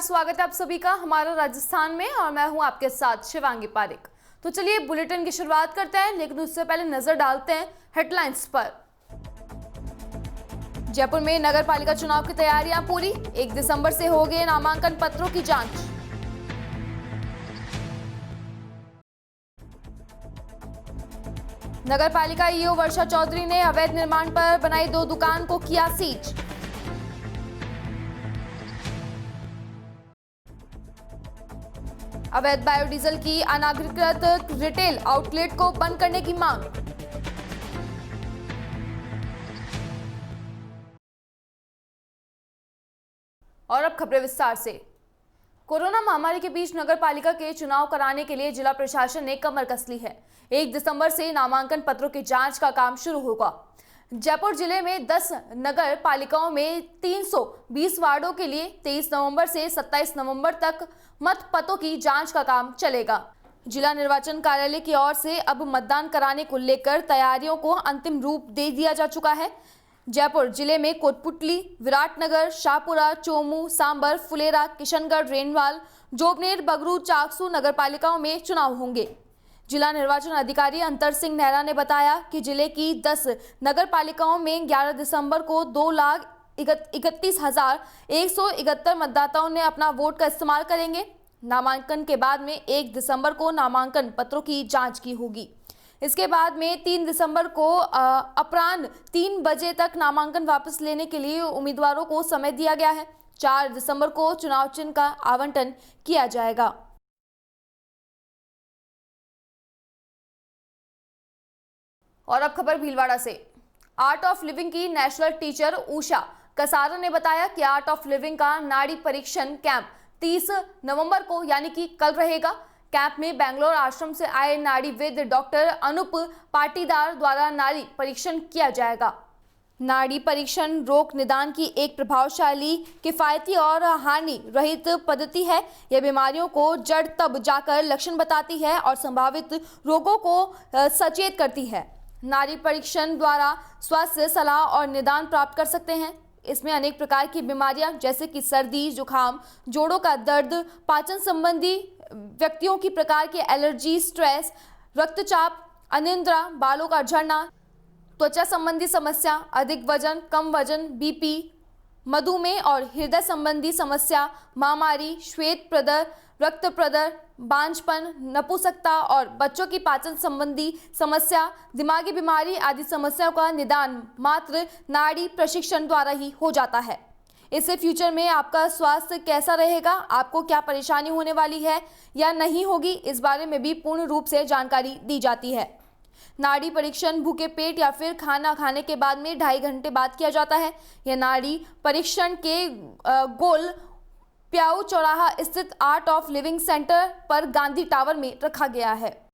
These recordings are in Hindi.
स्वागत है आप सभी का हमारा राजस्थान में और मैं हूं आपके साथ शिवांगी पारिक। तो चलिए बुलेटिन की शुरुआत करते हैं, लेकिन उससे पहले नजर डालते हैं हेडलाइंस पर। जयपुर में नगर पालिका चुनाव की तैयारियां पूरी, 1 दिसंबर से होंगे नामांकन पत्रों की जांच। नगर पालिका ईओ वर्षा चौधरी ने अवैध निर्माण पर बनाई 2 दुकान को किया सीज। अवैध बायोडीजल की अनाधिकृत रिटेल आउटलेट को बंद करने की मांग। और अब खबरें विस्तार से। कोरोना महामारी के बीच नगर पालिका के चुनाव कराने के लिए जिला प्रशासन ने कमर कस ली है। 1 दिसंबर से नामांकन पत्रों की जांच का काम शुरू होगा। जयपुर जिले में 10 नगर पालिकाओं में 320 वार्डों के लिए 23 नवंबर से 27 नवंबर तक मतपत्रों की जांच का काम चलेगा। जिला निर्वाचन कार्यालय की ओर से अब मतदान कराने को लेकर तैयारियों को अंतिम रूप दे दिया जा चुका है। जयपुर जिले में कोटपुतली, विराटनगर, शाहपुरा, चोमू, सांबर, फुलेरा, किशनगढ़, रेनवाल, जोबनेर, बगरू, चाकसू नगर पालिकाओं में चुनाव होंगे। जिला निर्वाचन अधिकारी अंतर सिंह नेहरा ने बताया कि जिले की 10 नगर पालिकाओं में 11 दिसंबर को 2,31,171 मतदाताओं ने अपना वोट का इस्तेमाल करेंगे। नामांकन के बाद में 1 दिसंबर को नामांकन पत्रों की जांच की होगी। इसके बाद में 3 दिसंबर को अपराह्न 3 बजे तक नामांकन वापस लेने के लिए उम्मीदवारों को समय दिया गया है। 4 दिसंबर को चुनाव चिन्ह का आवंटन किया जाएगा। और अब खबर भीलवाड़ा से। आर्ट ऑफ लिविंग की नेशनल टीचर उषा कसारा ने बताया कि आर्ट ऑफ लिविंग का नाड़ी परीक्षण कैंप 30 नवंबर को यानी कि कल रहेगा। कैंप में बेंगलोर आश्रम से आए नाड़ी वैद्य डॉक्टर अनूप पाटीदार द्वारा नाड़ी परीक्षण किया जाएगा। नाड़ी परीक्षण रोग निदान की एक प्रभावशाली, किफायती और हानि रहित पद्धति है। यह बीमारियों को जड़ तब जाकर लक्षण बताती है और संभावित रोगों को सचेत करती है। नाड़ी परीक्षण द्वारा स्वास्थ्य सलाह और निदान प्राप्त कर सकते हैं। इसमें अनेक प्रकार की बीमारियां जैसे कि सर्दी, जुखाम, जोड़ों का दर्द, पाचन संबंधी व्यक्तियों की प्रकार की एलर्जी, स्ट्रेस, रक्तचाप, अनिद्रा, बालों का झड़ना, त्वचा संबंधी समस्या, अधिक वजन, कम वजन, बीपी, मधुमेह और हृदय संबंधी समस्या, महामारी, श्वेत प्रदर, रक्त प्रदर, बांझपन, नपुंसकता और बच्चों की पाचन संबंधी समस्या, दिमागी बीमारी आदि समस्याओं का निदान मात्र नाड़ी प्रशिक्षण द्वारा ही हो जाता है। इससे फ्यूचर में आपका स्वास्थ्य कैसा रहेगा, आपको क्या परेशानी होने वाली है या नहीं होगी, इस बारे में भी पूर्ण रूप से जानकारी दी जाती है। नाड़ी परीक्षण भूखे पेट या फिर खाना खाने के बाद में 2.5 घंटे बाद किया जाता है। यह नाड़ी परीक्षण के गोल प्याऊ चौराहा स्थित आर्ट ऑफ लिविंग सेंटर पर गांधी टावर में रखा गया है।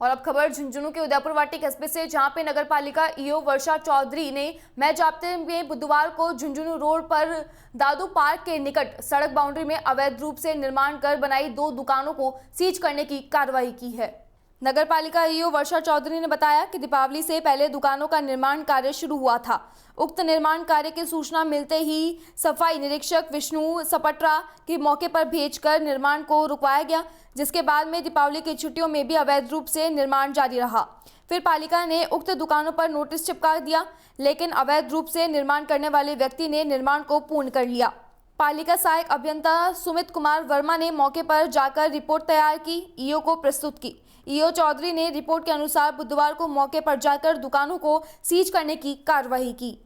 और अब खबर झुंझुनू के उदयपुर वाटी कस्बे से, जहां पे नगर पालिका ईओ वर्षा चौधरी ने मैं जाप्ते में बुधवार को झुंझुनू रोड पर दादू पार्क के निकट सड़क बाउंड्री में अवैध रूप से निर्माण कर बनाई 2 दुकानों को सीज करने की कार्रवाई की है। नगर पालिका ईओ वर्षा चौधरी ने बताया कि दीपावली से पहले दुकानों का निर्माण कार्य शुरू हुआ था। उक्त निर्माण कार्य की सूचना मिलते ही सफाई निरीक्षक विष्णु सपट्रा के मौके पर भेजकर निर्माण को रुकवाया गया, जिसके बाद में दीपावली की छुट्टियों में भी अवैध रूप से निर्माण जारी रहा। फिर पालिका ने उक्त दुकानों पर नोटिस चिपका दिया, लेकिन अवैध रूप से निर्माण करने वाले व्यक्ति ने निर्माण को पूर्ण कर लिया। पालिका सहायक अभियंता सुमित कुमार वर्मा ने मौके पर जाकर रिपोर्ट तैयार की, ईओ को प्रस्तुत की। ईओ चौधरी ने रिपोर्ट के अनुसार बुधवार को मौके पर जाकर दुकानों को सीज करने की कार्रवाई की।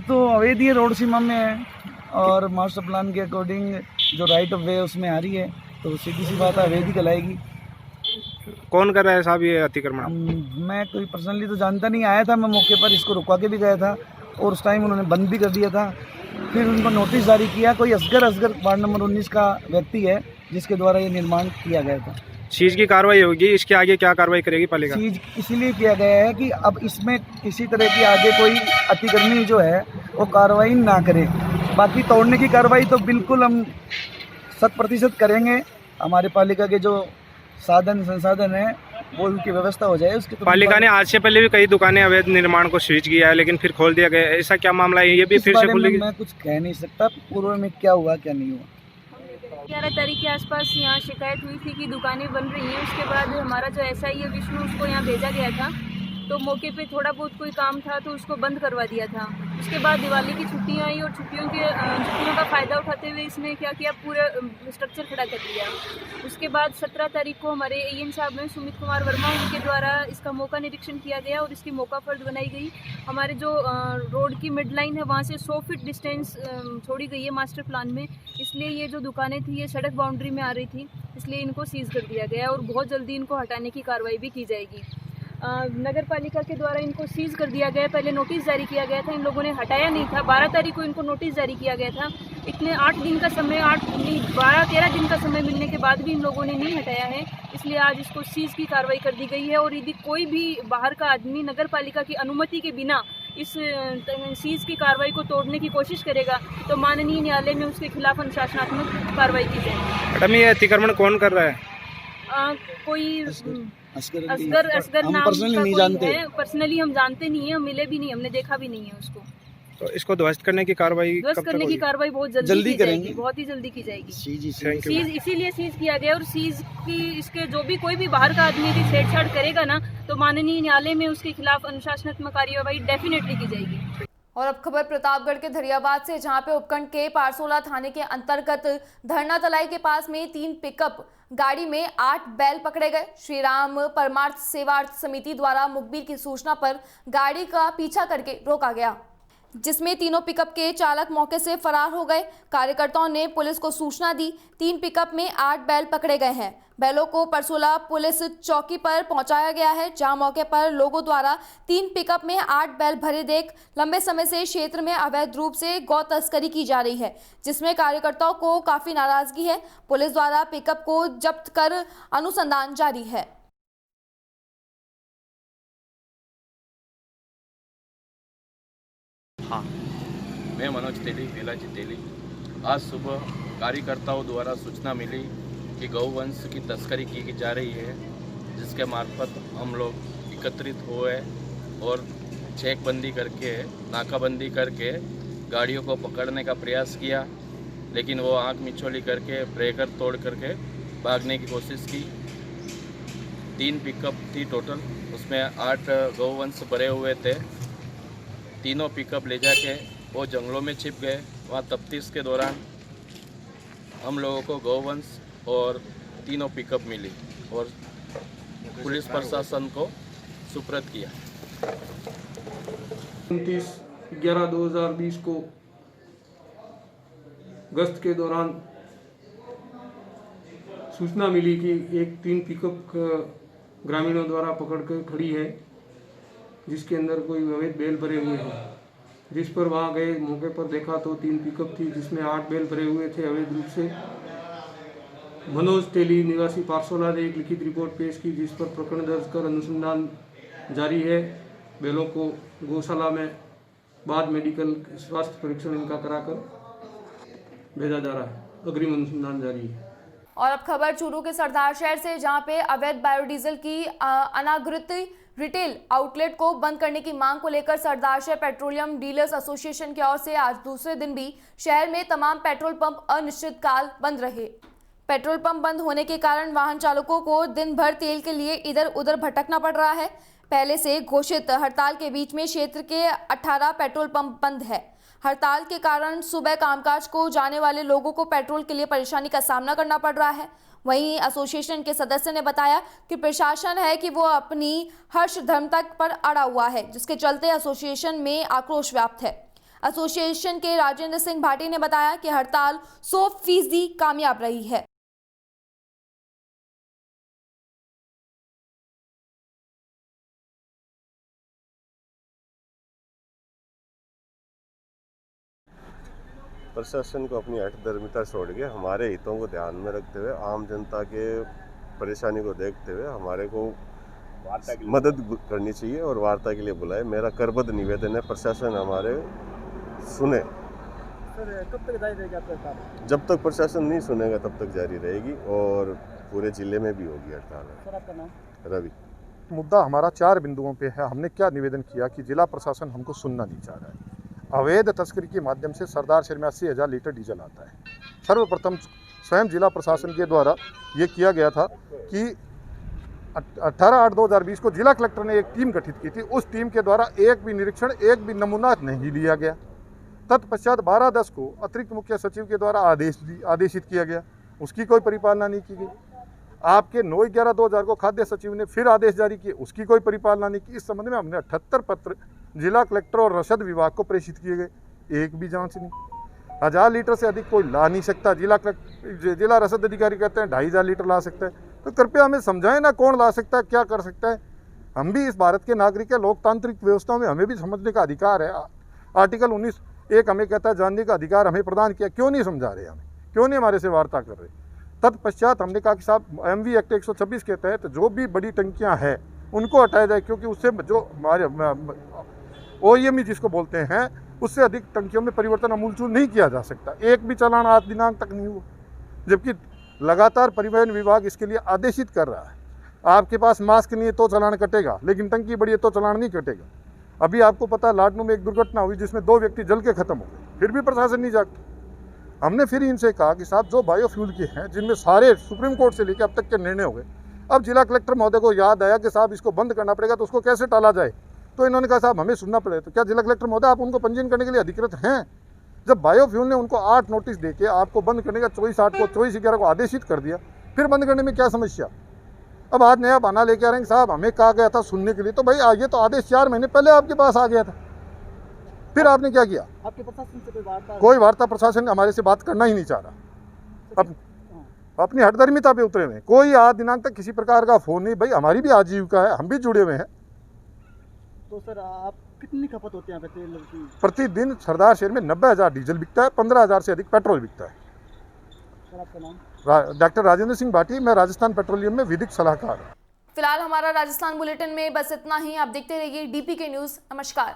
तो अवैध ये रोड सीमा में है और मास्टर प्लान के अकॉर्डिंग जो राइट ऑफ वे उसमें आ रही है, तो सीधी सी बात है अवैध ही कहलाएगी। कौन कर रहा है साहब ये अतिक्रमण? मैं कोई पर्सनली तो जानता नहीं, आया था मैं मौके पर, इसको रुकवा के भी गया था और उस टाइम उन्होंने बंद भी कर दिया था। फिर उनको नोटिस जारी किया। कोई असगर वार्ड नंबर 19 का व्यक्ति है जिसके द्वारा ये निर्माण किया गया था। सीज की कार्रवाई होगी, इसके आगे क्या कार्रवाई करेगी पालिका? सीज इसलिए किया गया है कि अब इसमें किसी तरह की आगे कोई अतिक्रमणी जो है वो कार्रवाई ना करे। बाकी तोड़ने की कार्रवाई तो बिल्कुल हम 100% करेंगे। हमारे पालिका के जो साधन संसाधन है वो उनकी व्यवस्था हो जाए उसकी। तो पालिका ने आज से पहले भी कई दुकानें अवैध निर्माण को स्विच किया है, लेकिन फिर खोल दिया गया। ऐसा क्या मामला है? ये भी इस फिर से बारे में खुलेगी? मैं कुछ कह नहीं सकता पूर्व में क्या हुआ क्या नहीं हुआ। 11 तारीख के आसपास यहाँ शिकायत हुई थी कि दुकानें बन रही हैं। उसके बाद हमारा जो SI है विष्णु, उसको यहाँ भेजा गया था, तो मौके पे थोड़ा बहुत कोई काम था तो उसको बंद करवा दिया था। उसके बाद दिवाली की छुट्टियाँ आई और छुट्टियों का फ़ायदा उठाते हुए इसने क्या किया, पूरा स्ट्रक्चर खड़ा कर दिया। उसके बाद 17 तारीख को हमारे AN साहब हैं सुमित कुमार वर्मा, उनके द्वारा इसका मौका निरीक्षण किया गया और इसकी मौका फर्द बनाई गई। हमारे जो रोड की मिड लाइन है वहाँ से 100 फीट डिस्टेंस छोड़ी गई है मास्टर प्लान में, इसलिए ये जो दुकानें थी ये सड़क बाउंड्री में आ रही थी, इसलिए इनको सीज़ कर दिया गया और बहुत जल्दी इनको हटाने की कार्रवाई भी की जाएगी। नगर पालिका के द्वारा इनको सीज़ कर दिया गया। पहले नोटिस जारी किया गया था, इन लोगों ने हटाया नहीं था। 12 तारीख को इनको नोटिस जारी किया गया था। इतने 8 दिन का समय 12-13 दिन का समय मिलने के बाद भी इन लोगों ने नहीं हटाया है, इसलिए आज इसको सीज़ की कार्रवाई कर दी गई है। और यदि कोई भी बाहर का आदमी नगर पालिका की अनुमति के बिना इस सीज़ की कार्रवाई को तोड़ने की कोशिश करेगा तो माननीय न्यायालय में उसके खिलाफ अनुशासनात्मक कार्रवाई की जाएगी। मैडम, ये अतिक्रमण कौन कर रहा है? कोई असगर नाम हम पर्सनली का नहीं कोई जानते। है, पर्सनली हम जानते नहीं है, हम मिले भी नहीं, हमने देखा भी नहीं है उसको। तो इसको ध्वस्त करने की कार्रवाई ध्वस्त करने की कार्रवाई बहुत जल्दी की जाएगी, बहुत ही जल्दी की जाएगी। Thank you. सीज इसीलिए सीज किया गया और सीज की इसके जो भी कोई भी बाहर का आदमी यदि छेड़छाड़ करेगा ना तो माननीय न्यायालय में उसके खिलाफ अनुशासनात्मक कार्यवाही डेफिनेटली की जाएगी। और अब खबर प्रतापगढ़ के धरियाबाद से, जहां पे उपखंड के पारसोला थाने के अंतर्गत धरना तलाई के पास में 3 पिकअप गाड़ी में 8 बैल पकड़े गए। श्री राम परमार्थ सेवार्थ समिति द्वारा मुखबिर की सूचना पर गाड़ी का पीछा करके रोका गया, जिसमें तीनों पिकअप के चालक मौके से फरार हो गए। कार्यकर्ताओं ने पुलिस को सूचना दी। 3 पिकअप में 8 बैल पकड़े गए हैं। बैलों को परसोला पुलिस चौकी पर पहुंचाया गया है, जहां मौके पर लोगों द्वारा 3 पिकअप में 8 बैल भरे देख लंबे समय से क्षेत्र में अवैध रूप से गौ तस्करी की जा रही है, जिसमें कार्यकर्ताओं को काफी नाराजगी है। पुलिस द्वारा पिकअप को जब्त कर अनुसंधान जारी है। हाँ, मैं मनोज तेली, बेलाजी तेली। आज सुबह कार्यकर्ताओं द्वारा सूचना मिली कि गौवंश की तस्करी की जा रही है, जिसके मार्फत हम लोग एकत्रित हुए और चेकबंदी करके, नाकाबंदी करके गाड़ियों को पकड़ने का प्रयास किया, लेकिन वो आंख मिचौली करके ब्रेकर तोड़ करके भागने की कोशिश की। 3 पिकअप थी टोटल, उसमें 8 गौवंश भरे हुए थे। तीनों पिकअप ले जाके वो जंगलों में छिप गए। वहाँ तफ्तीश के दौरान हम लोगों को गौवंश और तीनों पिकअप मिली और पुलिस प्रशासन को सुपुर्द किया। 29/11/2020 को गश्त के दौरान सूचना मिली कि 3 पिकअप ग्रामीणों द्वारा पकड़ कर खड़ी है, जिसके अंदर कोई अवैध बैल भरे हुए हैं। जिस पर वहाँ गए, मौके पर देखा तो 3 पिकअप थी, जिसमें 8 बैल भरे हुए थे अवैध रूप से। मनोज तेली निवासी पारसोला ने एक लिखित रिपोर्ट पेश की, जिस पर प्रकरण दर्ज कर अनुसंधान जारी है। बैलों को गौशाला में बाद मेडिकल स्वास्थ्य परीक्षण इनका कराकर भेजा जा रहा है। अग्रिम अनुसंधान जारी है। और अब खबर चूरू के सरदार शहर से, जहां पे अवैध बायोडीजल की अनागृत रिटेल आउटलेट को बंद करने की मांग को लेकर सरदार शहर पेट्रोलियम डीलर्स एसोसिएशन की ओर से आज दूसरे दिन भी शहर में तमाम पेट्रोल पंप अनिश्चितकाल बंद रहे। पेट्रोल पंप बंद होने के कारण वाहन चालकों को दिन भर तेल के लिए इधर उधर भटकना पड़ रहा है। पहले से घोषित हड़ताल के बीच में क्षेत्र के 18 पेट्रोल पंप बंद है। हड़ताल के कारण सुबह कामकाज को जाने वाले लोगों को पेट्रोल के लिए परेशानी का सामना करना पड़ रहा है। वहीं एसोसिएशन के सदस्य ने बताया कि प्रशासन है कि वो अपनी हर्ष धर्म तक पर अड़ा हुआ है, जिसके चलते एसोसिएशन में आक्रोश व्याप्त है। एसोसिएशन के राजेंद्र सिंह भाटी ने बताया कि हड़ताल 100% कामयाब रही है। प्रशासन को अपनी हठधर्मिता छोड़ के हमारे हितों को ध्यान में रखते हुए, आम जनता के परेशानी को देखते हुए हमारे को मदद करनी चाहिए और वार्ता के लिए बुलाए। मेरा करबद्ध निवेदन है प्रशासन हमारे सुने। सर कब तक जारी रहेगी आपकी हड़ताल? जब तक प्रशासन नहीं सुनेगा तब तक जारी रहेगी और पूरे जिले में भी होगी हड़ताल। सर आपका नाम? रवि। मुद्दा हमारा 4 बिंदुओं पे है। हमने क्या निवेदन किया कि जिला प्रशासन हमको सुनना नहीं चाह रहा है। अवैध तस्करी के माध्यम से सरदार शहर में 80,000 लीटर डीजल आता है। सर्वप्रथम स्वयं जिला प्रशासन के द्वारा ये किया गया था कि 18/8/2020 को जिला कलेक्टर ने एक टीम गठित की थी। उस टीम के द्वारा एक भी निरीक्षण, एक भी नमूना नहीं लिया गया। तत्पश्चात 12/10 को अतिरिक्त मुख्य सचिव के द्वारा आदेशित किया गया, उसकी कोई परिपालना नहीं की गई। आपके 9/11/2000 को खाद्य सचिव ने फिर आदेश जारी किए, उसकी कोई परिपालना नहीं की। इस संबंध में हमने 78 पत्र जिला कलेक्टर और रसद विभाग को प्रेषित किए गए, एक भी जांच नहीं। 1000 लीटर से अधिक कोई ला नहीं सकता। जिला रसद अधिकारी कहते हैं 2500 लीटर ला सकता है। तो कृपया हमें समझाएं ना, कौन ला सकता है, क्या कर सकता है। हम भी इस भारत के नागरिक है, लोकतांत्रिक व्यवस्था में हमें भी समझने का अधिकार है। आर्टिकल 19(1) हमें कहता है जानने का अधिकार हमें प्रदान किया, क्यों नहीं समझा रहे हमें, क्यों नहीं हमारे से वार्ता कर रहे। तत्पश्चात हमने कहा कि साहब MV एक्ट 126 के तहत जो भी बड़ी टंकियां हैं उनको हटाया जाए, क्योंकि उससे जो हमारे OEM जिसको बोलते हैं उससे अधिक टंकियों में परिवर्तन अमूलचूल नहीं किया जा सकता। एक भी चालान आज दिनांक तक नहीं हुआ, जबकि लगातार परिवहन विभाग इसके लिए आदेशित कर रहा है। आपके पास मास्क नहीं है तो चालान कटेगा, लेकिन टंकी बड़ी है तो चालान नहीं कटेगा। अभी आपको पता है लाडनू में एक दुर्घटना हुई जिसमें 2 व्यक्ति जल के खत्म हो गए, फिर भी प्रशासन नहीं जागता। हमने फिर इनसे कहा कि साहब जो बायोफ्यूल के हैं, जिनमें सारे सुप्रीम कोर्ट से लेकर अब तक के निर्णय हो गए, अब जिला कलेक्टर महोदय को याद आया कि साहब इसको बंद करना पड़ेगा, तो उसको कैसे टाला जाए। तो इन्होंने कहा साहब हमें सुनना पड़ेगा। तो क्या जिला कलेक्टर महोदय आप उनको पंजीयन करने के लिए अधिकृत हैं? जब बायोफ्यूल ने उनको 8 नोटिस देके आपको बंद करने का 24/8 को 24/11 को आदेशित कर दिया, फिर बंद करने में क्या समस्या। अब आज नया बहाना लेके आ रहे हैं साहब हमें कहा गया था सुनने के लिए। तो भाई आगे तो आदेश 4 महीने पहले आपके पास आ गया था, फिर आपने क्या किया? आपके प्रशासन से कोई वार्ता प्रशासन हमारे से बात करना ही नहीं चाह रहा। अपनी हठधर्मिता पे उतरे हुए, कोई आज दिनांक तक किसी प्रकार का फोन नहीं। भाई हमारी भी आजीविका है, हम भी जुड़े हुए हैं। तो सर आप कितनी खपत होती है तेल की? प्रतिदिन सरदार शहर में 90,000 डीजल बिकता है, 15,000 से अधिक पेट्रोल बिकता है। सर आपका नाम? डॉक्टर राजेंद्र सिंह भाटी, मैं राजस्थान पेट्रोलियम में विधिक सलाहकार हूँ। फिलहाल हमारा राजस्थान बुलेटिन में बस इतना ही। आप देखते रहिए DPK न्यूज। नमस्कार।